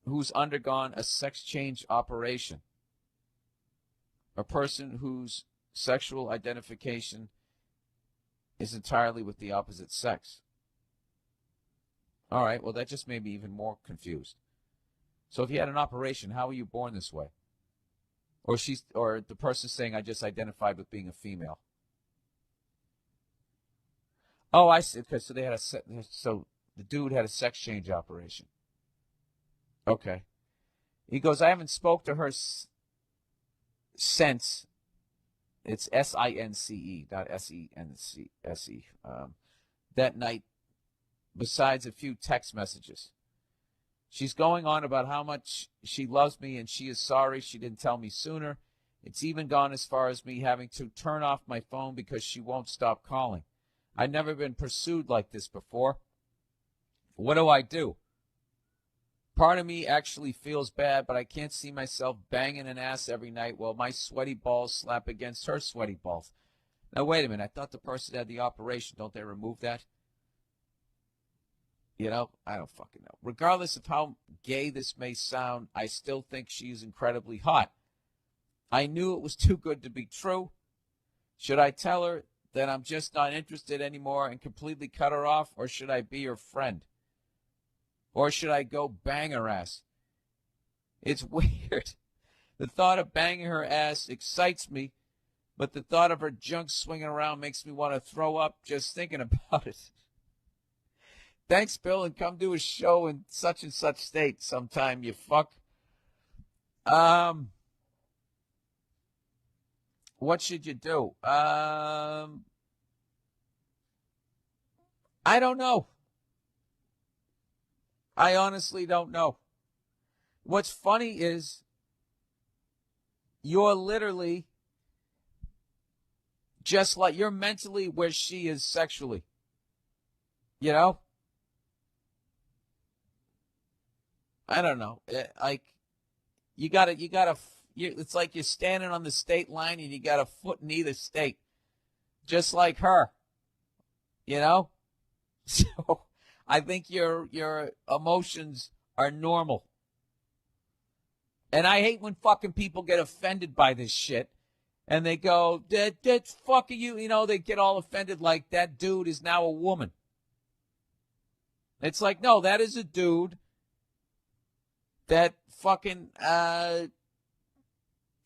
who's undergone a sex change operation. A person whose sexual identification is entirely with the opposite sex. All right, well, that just made me even more confused. So if you had an operation, how were you born this way? Or the person saying, I just identified with being a female. Oh, I see. Okay, so so the dude had a sex change operation. Okay. He goes, I haven't spoke to her since. It's S-I-N-C-E, not S-E-N-C-S-E. That night, besides a few text messages. She's going on about how much she loves me and she is sorry she didn't tell me sooner. It's even gone as far as me having to turn off my phone because she won't stop calling. I've never been pursued like this before. What do I do? Part of me actually feels bad, but I can't see myself banging an ass every night while my sweaty balls slap against her sweaty balls. Now, wait a minute. I thought the person had the operation. Don't they remove that? You know, I don't fucking know. Regardless of how gay this may sound, I still think she's incredibly hot. I knew it was too good to be true. Should I tell her that I'm just not interested anymore and completely cut her off, or should I be her friend? Or should I go bang her ass? It's weird. The thought of banging her ass excites me, but the thought of her junk swinging around makes me want to throw up just thinking about it. Thanks, Bill, and come do a show in such and such state sometime, you fuck. What should you do? I don't know. I honestly don't know. What's funny is you're literally just like, you're mentally where she is sexually. You know? I don't know. Like, it's like you're standing on the state line and you got a foot in either state. Just like her. You know? So I think your emotions are normal. And I hate when fucking people get offended by this shit. And they go, that fucking you know, they get all offended like that dude is now a woman. It's like, no, that is a dude that fucking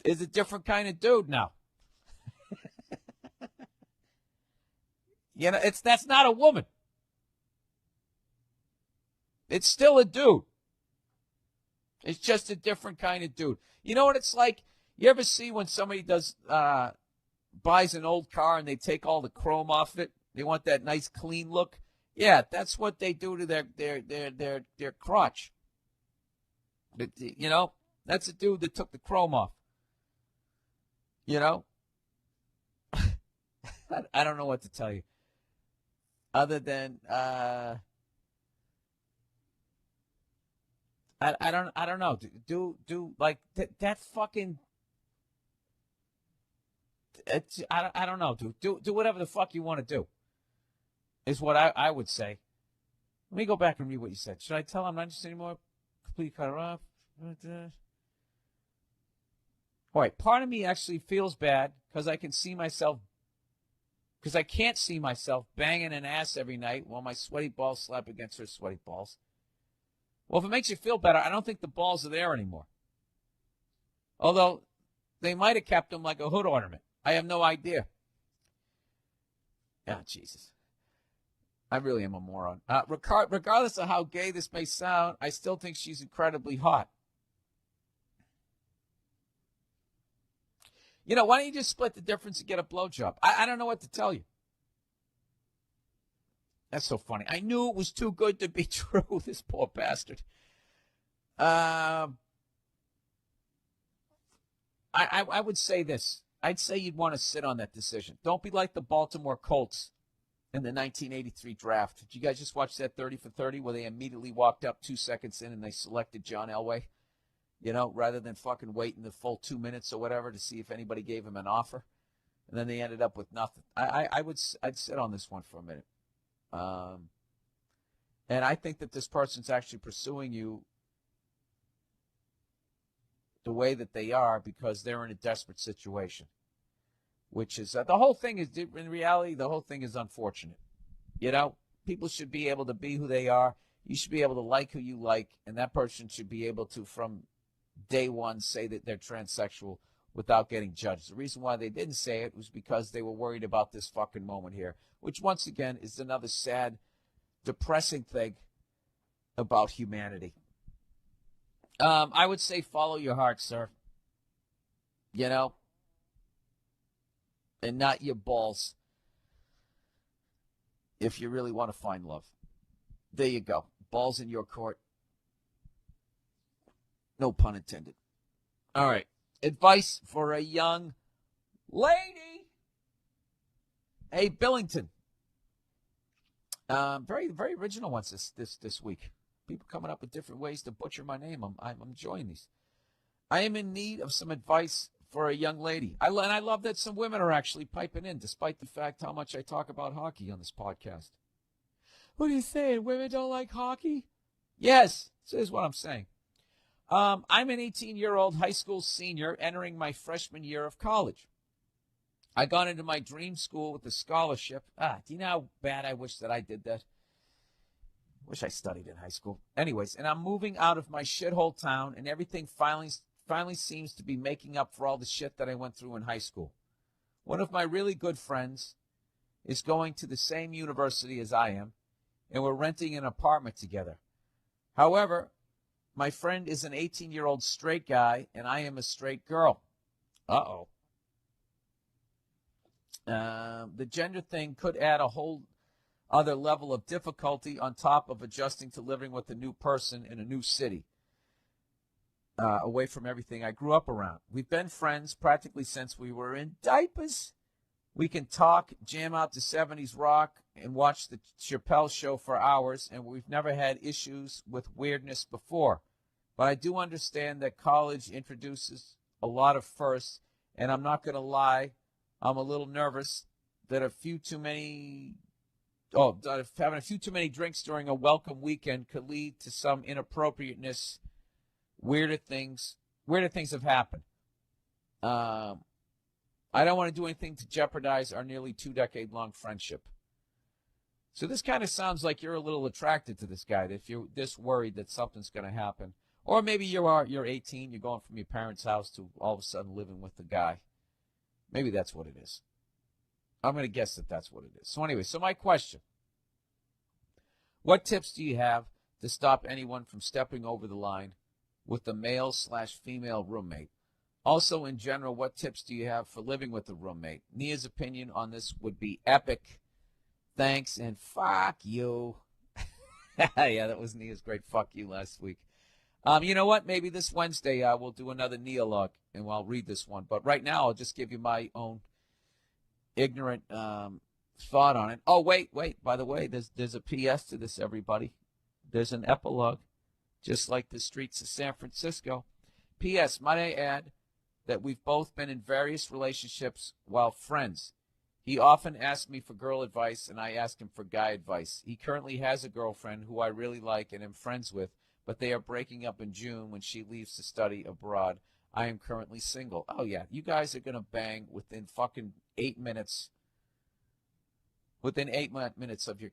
is a different kind of dude now. You know, that's not a woman. It's still a dude. It's just a different kind of dude. You know what it's like? You ever see when somebody buys an old car and they take all the chrome off it? They want that nice clean look. Yeah, that's what they do to their crotch. But, you know, that's a dude that took the chrome off. You know? I don't know what to tell you. Other than I don't know. Do like that fucking. I don't know. Do whatever the fuck you want to do. Is what I would say. Let me go back and read what you said. Should I tell him I'm not interested anymore? Complete cut her off. All right. Part of me actually feels bad because I can't see myself banging an ass every night while my sweaty balls slap against her sweaty balls. Well, if it makes you feel better, I don't think the balls are there anymore. Although they might have kept them like a hood ornament. I have no idea. Ah, Jesus. I really am a moron. Regardless of how gay this may sound, I still think she's incredibly hot. You know, why don't you just split the difference and get a blowjob? I don't know what to tell you. That's so funny. I knew it was too good to be true, this poor bastard. I would say this. I'd say you'd want to sit on that decision. Don't be like the Baltimore Colts in the 1983 draft. Did you guys just watch that 30 for 30 where they immediately walked up 2 seconds in and they selected John Elway? You know, rather than fucking waiting the full 2 minutes or whatever to see if anybody gave him an offer. And then they ended up with nothing. I'd sit on this one for a minute. And I think that this person's actually pursuing you the way that they are because they're in a desperate situation, which is the whole thing is, in reality, the whole thing is unfortunate. You know, people should be able to be who they are. You should be able to like who you like, and that person should be able to, from day one, say that they're transsexual without getting judged. The reason why they didn't say it was because they were worried about this fucking moment here, which once again is another sad, depressing thing about humanity. I would say follow your heart, sir. You know? And not your balls. If you really want to find love. There you go. Balls in your court. No pun intended. All right. Advice for a young lady. Hey, Billington. Very, very original ones this week. People coming up with different ways to butcher my name. I'm enjoying these. I am in need of some advice for a young lady. And I love that some women are actually piping in, despite the fact how much I talk about hockey on this podcast. What are you saying? Women don't like hockey? Yes, this is what I'm saying. I'm an 18-year-old high school senior entering my freshman year of college. I got into my dream school with a scholarship. Do you know how bad I wish that I did that? Wish I studied in high school. Anyways, and I'm moving out of my shithole town, and everything finally seems to be making up for all the shit that I went through in high school. One of my really good friends is going to the same university as I am, and we're renting an apartment together. However, my friend is an 18-year-old straight guy, and I am a straight girl. Uh-oh. The gender thing could add a whole other level of difficulty on top of adjusting to living with a new person in a new city, away from everything I grew up around. We've been friends practically since we were in diapers. We can talk, jam out to 70s rock, and watch the Chappelle Show for hours, and we've never had issues with weirdness before. But I do understand that college introduces a lot of firsts, and I'm not going to lie, I'm a little nervous that having a few too many drinks during a welcome weekend could lead to some inappropriateness. Weirder things have happened. I don't want to do anything to jeopardize our nearly 2-decade-long friendship. So this kind of sounds like you're a little attracted to this guy, that if you're this worried that something's going to happen. Or maybe you're 18, you're going from your parents' house to all of a sudden living with the guy. Maybe that's what it is. I'm going to guess that that's what it is. So anyway, my question. What tips do you have to stop anyone from stepping over the line with a male/female roommate? Also, in general, what tips do you have for living with a roommate? Nia's opinion on this would be epic. Thanks, and fuck you. Yeah, that was Nia's great fuck you last week. You know what? Maybe this Wednesday we'll do another Nia log, and I'll read this one. But right now, I'll just give you my own ignorant thought on it. Oh, wait. By the way, there's a PS to this, everybody. There's an epilogue, just like the streets of San Francisco. PS, might I add that we've both been in various relationships while friends. He often asks me for girl advice, and I ask him for guy advice. He currently has a girlfriend who I really like and am friends with, but they are breaking up in June when she leaves to study abroad. I am currently single. Oh, yeah, you guys are going to bang within fucking 8 minutes. Within 8 minutes of your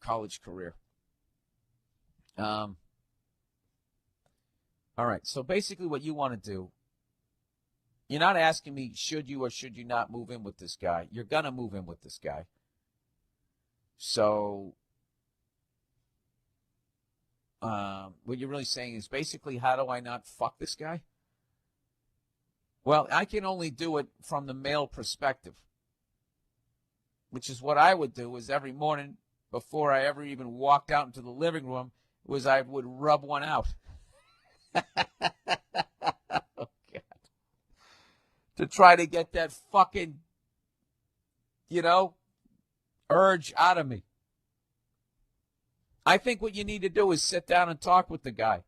college career. All right, so basically what you want to do, you're not asking me should you or should you not move in with this guy. You're going to move in with this guy. So what you're really saying is basically, how do I not fuck this guy? Well, I can only do it from the male perspective, which is what I would do is every morning before I ever even walked out into the living room was I would rub one out. Oh, God. To try to get that fucking, urge out of me. I think what you need to do is sit down and talk with the guy.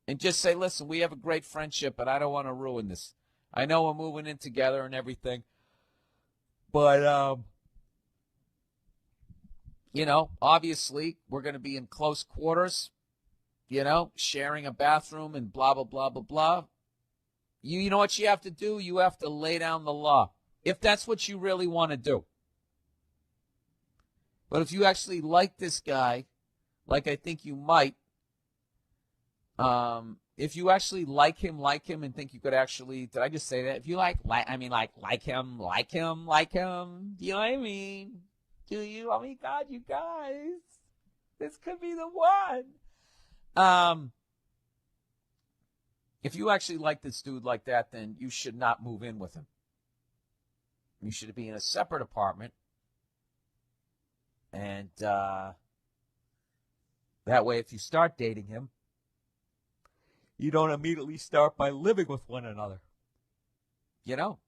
And just say, listen, we have a great friendship, but I don't want to ruin this. I know we're moving in together and everything. But, obviously we're going to be in close quarters, sharing a bathroom and blah, blah, blah, blah, blah. You know what you have to do? You have to lay down the law. If that's what you really want to do. But if you actually like this guy, like I think you might, if you actually like him and think you could actually, did I just say that? If you like him, do you know what I mean? Do you? Oh my God, you guys, this could be the one. If you actually like this dude like that, then you should not move in with him. You should be in a separate apartment. And that way, if you start dating him, you don't immediately start by living with one another. You know,